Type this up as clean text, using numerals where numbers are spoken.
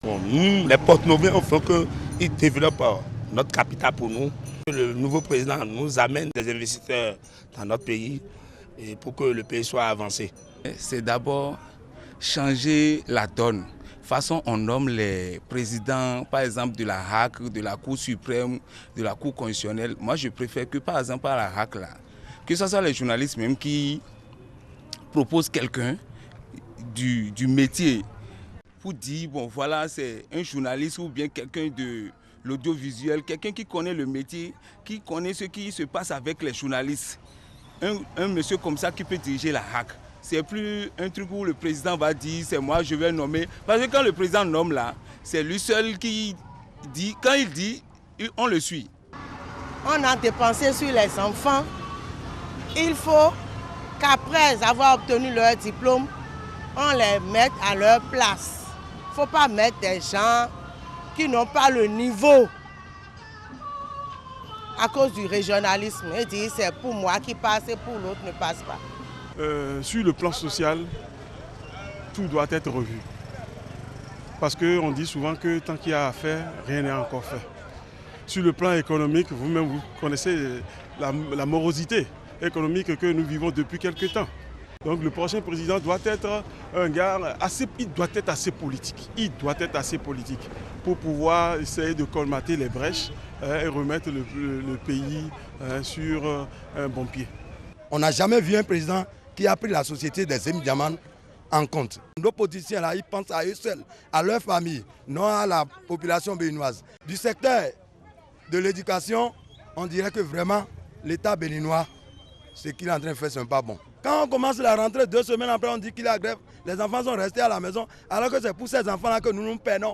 Bon, nous, les porte-nouvelles, il faut qu'ils développent notre capital pour nous. Le nouveau président nous amène des investisseurs dans notre pays et pour que le pays soit avancé. C'est d'abord changer la donne. De toute façon, on nomme les présidents, par exemple, de la HAC, de la Cour suprême, de la Cour constitutionnelle. Moi, je préfère que, par exemple, à la HAC, là, que ce soit les journalistes même qui proposent quelqu'un du métier pour dire, bon, voilà, c'est un journaliste ou bien quelqu'un de l'audiovisuel, quelqu'un qui connaît le métier, qui connaît ce qui se passe avec les journalistes. Un monsieur comme ça qui peut diriger la HAC. C'est plus un truc où le président va dire, c'est moi, je vais nommer. Parce que quand le président nomme là, c'est lui seul qui dit, quand il dit, on le suit. On a dépensé sur les enfants. Il faut qu'après avoir obtenu leur diplôme, on les mette à leur place. Il ne faut pas mettre des gens qui n'ont pas le niveau à cause du régionalisme. Et dire c'est pour moi qui passe et pour l'autre ne passe pas. Sur le plan social, tout doit être revu. Parce qu'on dit souvent que tant qu'il y a à faire, rien n'est encore fait. Sur le plan économique, vous-même vous connaissez la morosité économique que nous vivons depuis quelques temps. Donc le prochain président doit être un gars assez politique. Il doit être assez politique pour pouvoir essayer de colmater les brèches et remettre le pays sur un bon pied. On n'a jamais vu un président qui a pris la société des Diamant en compte. Nos politiciens là, ils pensent à eux seuls, à leur famille, non à la population béninoise. Du secteur de l'éducation, on dirait que vraiment l'État béninois, ce qu'il est en train de faire, ce n'est pas bon. Quand on commence la rentrée, 2 semaines après, on dit qu'il y a grève, les enfants sont restés à la maison, alors que c'est pour ces enfants-là que nous nous peinons.